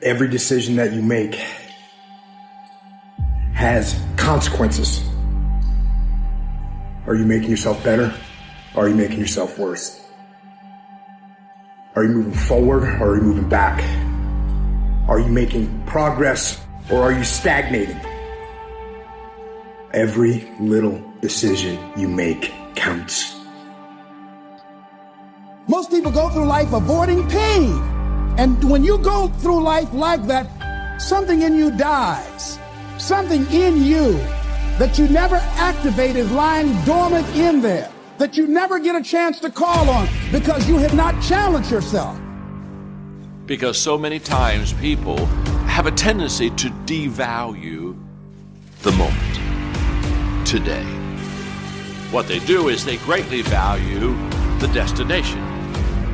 Every decision that you make has consequences. Are you making yourself better? Or are you making yourself worse? Are you moving forward or are you moving back? Are you making progress or are you stagnating? Every little decision you make counts. Most people go through life avoiding pain. And when you go through life like that, something in you dies. Something in you that you never activate is lying dormant in there, that you never get a chance to call on because you have not challenged yourself. Because so many times people have a tendency to devalue the moment, today. What they do is they greatly value the destination.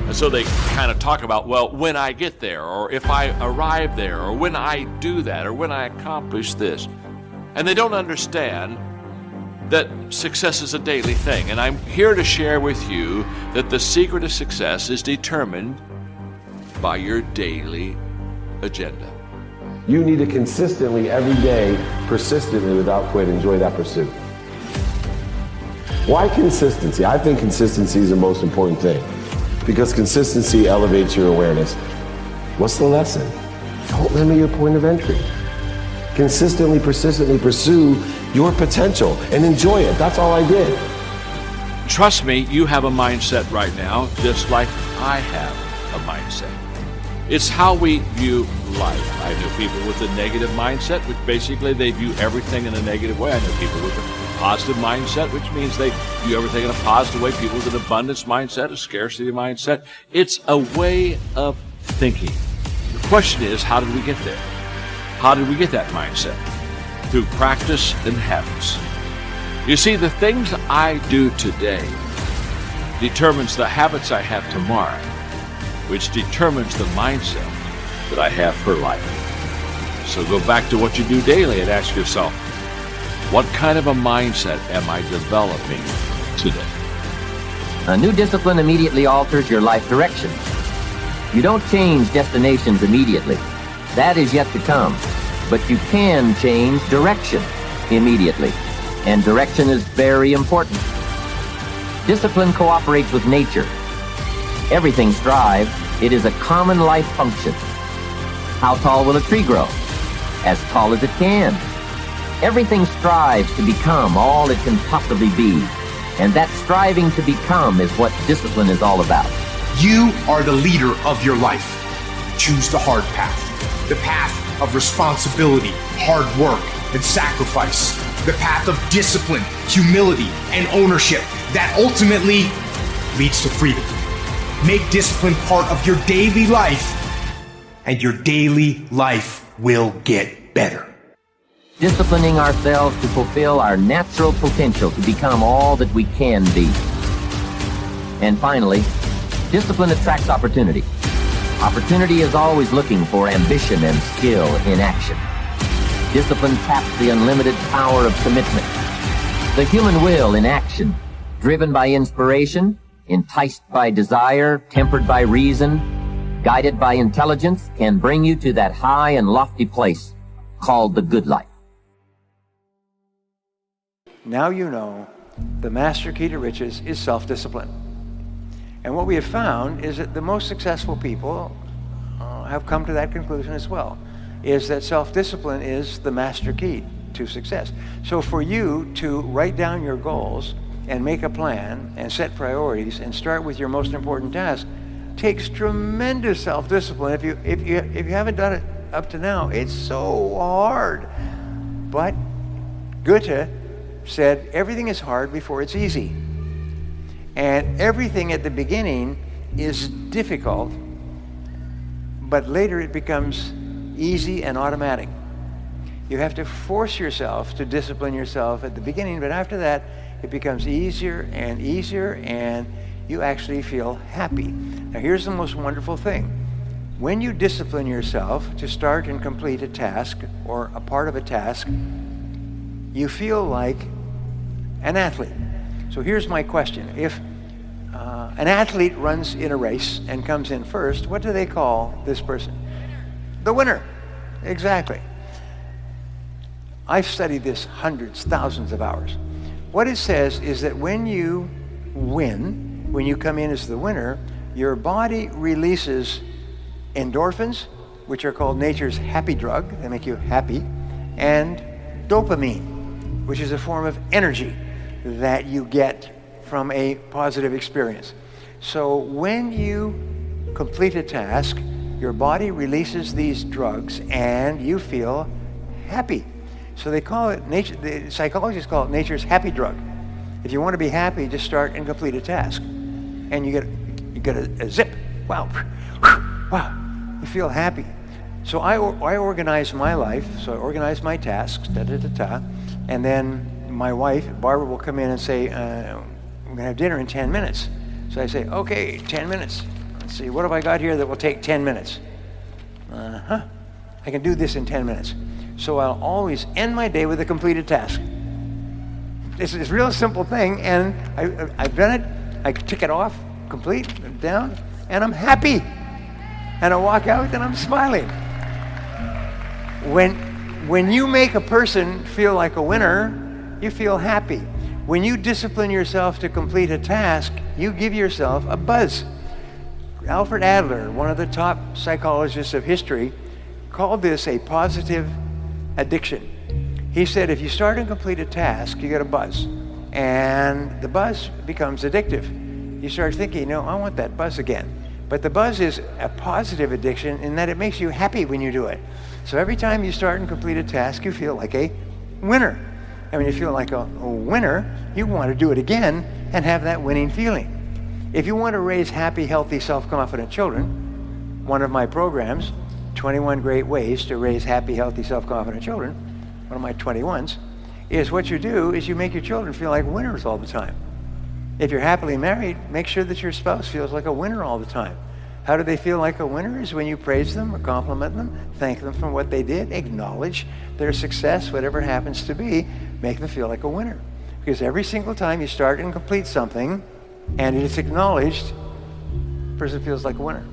And so they kind of talk about, well, when I get there, or if I arrive there, or when I do that, or when I accomplish this. And they don't understand that success is a daily thing. And I'm here to share with you that the secret of success is determined by your daily agenda. You need to consistently, every day, persistently, without quit, enjoy that pursuit. Why consistency? I think consistency is the most important thing because consistency elevates your awareness. What's the lesson? Don't limit your point of entry. Consistently, persistently pursue your potential and enjoy it. That's all I did. Trust me, you have a mindset right now, just like I have a mindset. It's how we view life. I know people with a negative mindset, which basically they view everything in a negative way. I know people with a positive mindset, which means they view everything in a positive way. People with an abundance mindset, a scarcity mindset. It's a way of thinking. The question is, how did we get there? How did we get that mindset? Through practice and habits. You see, the things I do today determines the habits I have tomorrow, which determines the mindset that I have for life. So go back to what you do daily and ask yourself, what kind of a mindset am I developing today? A new discipline immediately alters your life direction. You don't change destinations immediately. That is yet to come. But you can change direction immediately. And direction is very important. Discipline cooperates with nature. Everything strives. It is a common life function. How tall will a tree grow? As tall as it can. Everything strives to become all it can possibly be. And that striving to become is what discipline is all about. You are the leader of your life. Choose the hard path. The path of responsibility, hard work, and sacrifice. The path of discipline, humility, and ownership that ultimately leads to freedom. Make discipline part of your daily life, and your daily life will get better. Disciplining ourselves to fulfill our natural potential to become all that we can be. And finally, discipline attracts opportunity. Opportunity is always looking for ambition and skill in action. Discipline taps the unlimited power of commitment. The human will in action, driven by inspiration, enticed by desire, tempered by reason, guided by intelligence, can bring you to that high and lofty place called the good life. Now you know the master key to riches is self-discipline. And what we have found is that the most successful people have come to that conclusion as well, is that self-discipline is the master key to success. So for you to write down your goals and make a plan and set priorities and start with your most important task takes tremendous self-discipline. If you haven't done it up to now, it's so hard. But Goethe said everything is hard before it's easy. And everything at the beginning is difficult, but later it becomes easy and automatic. You have to force yourself to discipline yourself at the beginning, but after that, it becomes easier, and you actually feel happy. Now here's the most wonderful thing. When you discipline yourself to start and complete a task or a part of a task, you feel like an athlete. So here's my question. If an athlete runs in a race and comes in first, what do they call this person? the winner. Exactly. I've studied this hundreds, thousands of hours. What it says is that when you win, when you come in as the winner, your body releases endorphins, which are called nature's happy drug. They make you happy. And dopamine, which is a form of energy that you get from a positive experience. So when you complete a task, your body releases these drugs and you feel happy. So they call it, the psychologists call it nature's happy drug. If you want to be happy, just start and complete a task. And you get a zip. Wow. Wow. You feel happy. So I organize my life. So I organize my tasks, and then my wife, Barbara, will come in and say, we're going to have dinner in 10 minutes. So I say, okay, 10 minutes. Let's see, what have I got here that will take 10 minutes? I can do this in 10 minutes. So I'll always end my day with a completed task. It's a real simple thing, and I've done it. I tick it off, complete, down, and I'm happy. And I walk out and I'm smiling. When you make a person feel like a winner, you feel happy. When you discipline yourself to complete a task, you give yourself a buzz. Alfred Adler, one of the top psychologists of history, called this a positive addiction. He said if you start and complete a task, you get a buzz. And the buzz becomes addictive. You start thinking, no, I want that buzz again. But the buzz is a positive addiction in that it makes you happy when you do it. So every time you start and complete a task, you feel like a winner. And when you feel like a winner, you want to do it again and have that winning feeling. If you want to raise happy, healthy, self-confident children, one of my programs, 21 Great Ways to Raise Happy, Healthy, Self-Confident Children, one of my 21s, is what you do is you make your children feel like winners all the time. If you're happily married, make sure that your spouse feels like a winner all the time. How do they feel like a winner? Is when you praise them or compliment them, thank them for what they did, acknowledge their success, whatever happens to be, make them feel like a winner. Because every single time you start and complete something, and it's acknowledged, the person feels like a winner.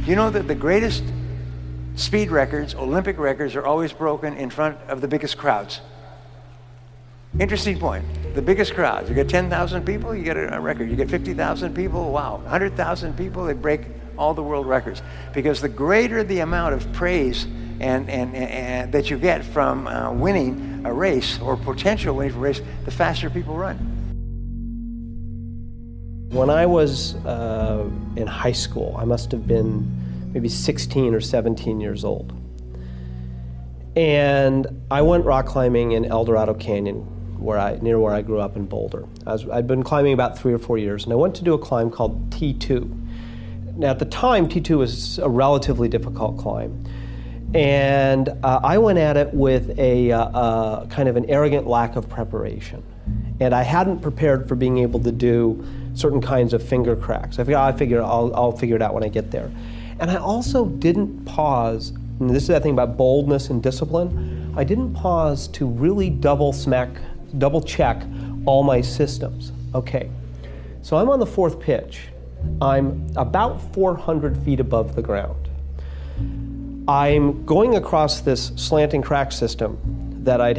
You know that the greatest speed records, Olympic records, are always broken in front of the biggest crowds. Interesting point. The biggest crowds. You get 10,000 people, you get a record. You get 50,000 people, wow. 100,000 people, they break all the world records. Because the greater the amount of praise and that you get from winning a race or potential winning a race, the faster people run. When I was in high school, I must have been maybe 16 or 17 years old. And I went rock climbing in El Dorado Canyon, near where I grew up in Boulder. I'd been climbing about 3 or 4 years, and I went to do a climb called T2. Now at the time, T2 was a relatively difficult climb. And I went at it with a kind of an arrogant lack of preparation. And I hadn't prepared for being able to do certain kinds of finger cracks. I'll figure it out when I get there. And I also didn't pause, and this is that thing about boldness and discipline, I didn't pause to really double check all my systems. Okay, so I'm on the 4th pitch. I'm about 400 feet above the ground. I'm going across this slanting crack system that I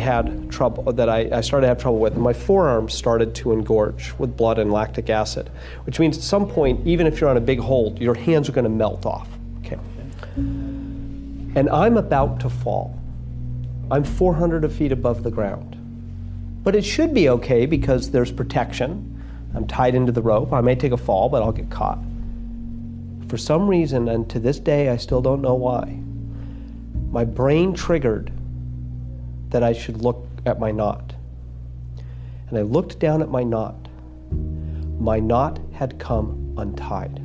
started to have trouble with, and my forearms started to engorge with blood and lactic acid, which means at some point, even if you're on a big hold, your hands are going to melt off. Okay. And I'm about to fall. I'm 400 feet above the ground. But it should be okay because there's protection. I'm tied into the rope. I may take a fall, but I'll get caught. For some reason, and to this day I still don't know why, my brain triggered that I should look at my knot. And I looked down at my knot. My knot had come untied.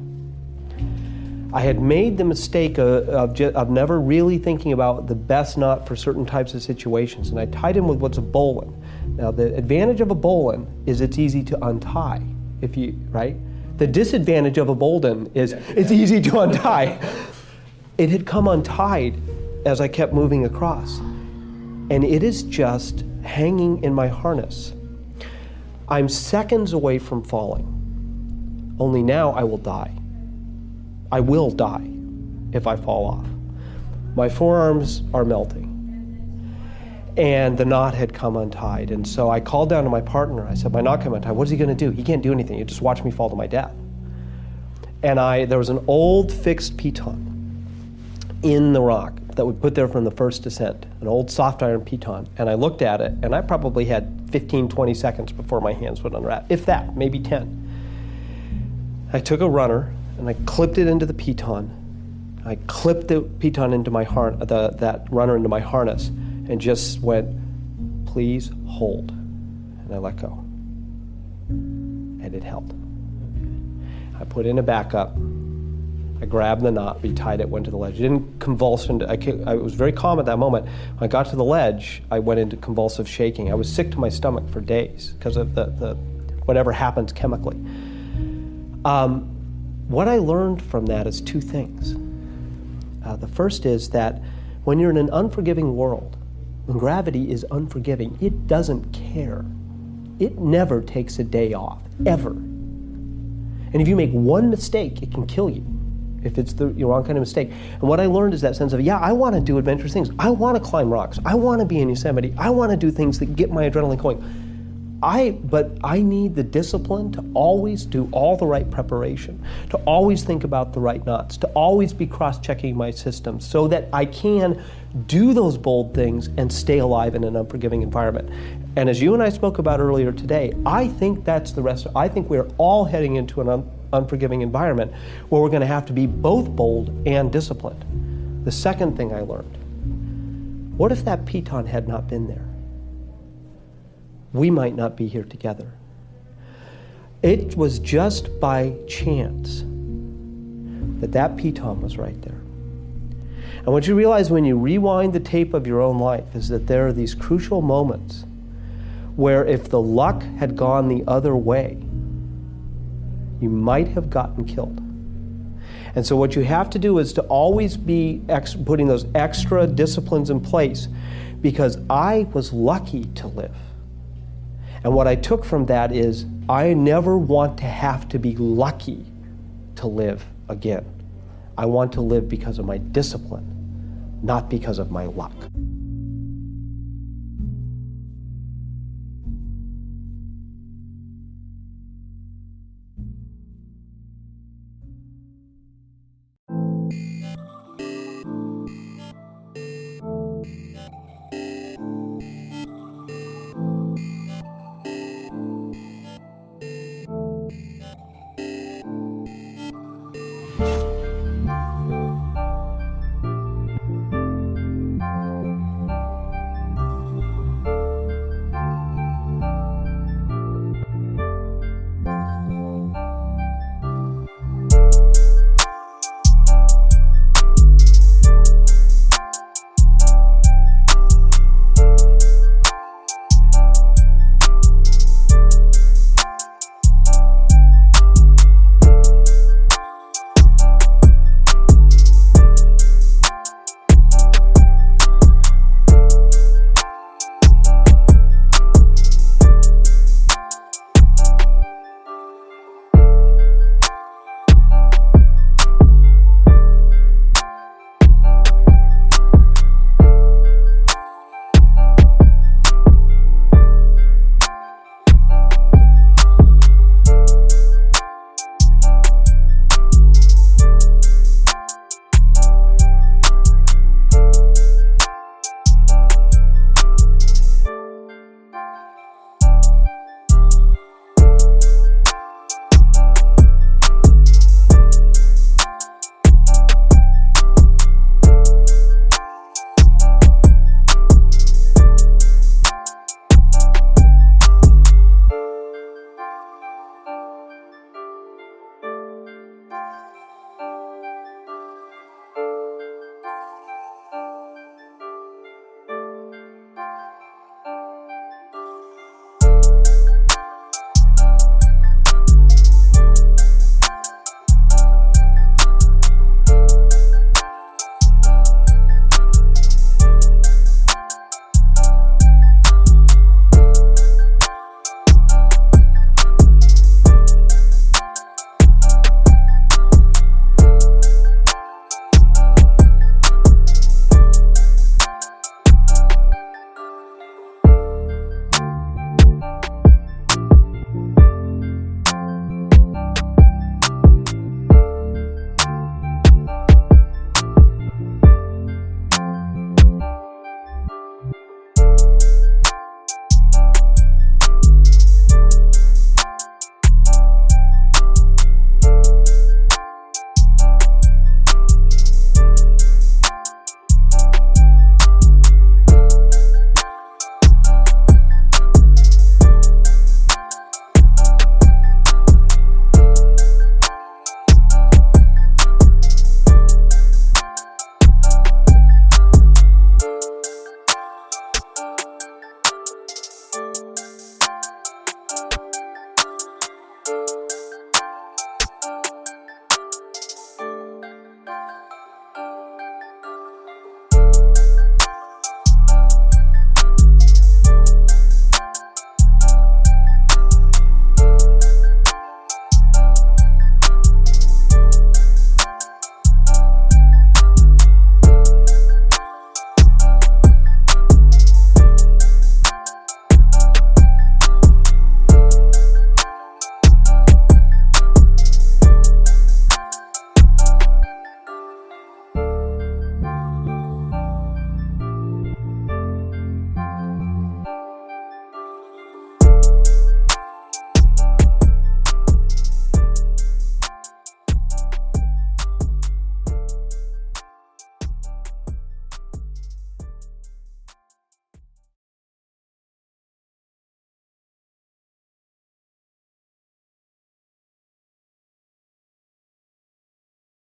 I had made the mistake of never really thinking about the best knot for certain types of situations, and I tied him with what's a bowline. Now, the advantage of a bowline is it's easy to untie, right? The disadvantage of a bowline is it's easy to untie. It had come untied as I kept moving across, and it is just hanging in my harness. I'm seconds away from falling, only now I will die. I will die if I fall off. My forearms are melting. And the knot had come untied. And so I called down to my partner. I said, my knot came untied. What is he going to do? He can't do anything. He'll just watch me fall to my death. And there was an old fixed piton in the rock that we put there from the first descent, an old soft iron piton. And I looked at it, and I probably had 15, 20 seconds before my hands would unwrap, if that, maybe 10. I took a runner, and I clipped it into the piton. I clipped the piton into my that runner into my harness, and just went, please hold. And I let go. And it held. I put in a backup. I grabbed the knot, retied it, went to the ledge. It didn't convulse. I was very calm at that moment. When I got to the ledge, I went into convulsive shaking. I was sick to my stomach for days because of the whatever happens chemically. What I learned from that is two things. The first is that when you're in an unforgiving world, when gravity is unforgiving, it doesn't care. It never takes a day off, ever. And if you make one mistake, it can kill you, if it's the wrong kind of mistake. And what I learned is that sense of, yeah, I want to do adventurous things. I want to climb rocks. I want to be in Yosemite. I want to do things that get my adrenaline going. But I need the discipline to always do all the right preparation, to always think about the right knots, to always be cross-checking my system so that I can do those bold things and stay alive in an unforgiving environment. And as you and I spoke about earlier today, I think that's the rest. I think we're all heading into an unforgiving environment where we're going to have to be both bold and disciplined. The second thing I learned, what if that piton had not been there? We might not be here together. It was just by chance that piton was right there. And what you realize when you rewind the tape of your own life is that there are these crucial moments where if the luck had gone the other way, you might have gotten killed. And so what you have to do is to always be putting those extra disciplines in place, because I was lucky to live. And what I took from that is I never want to have to be lucky to live again. I want to live because of my discipline, not because of my luck.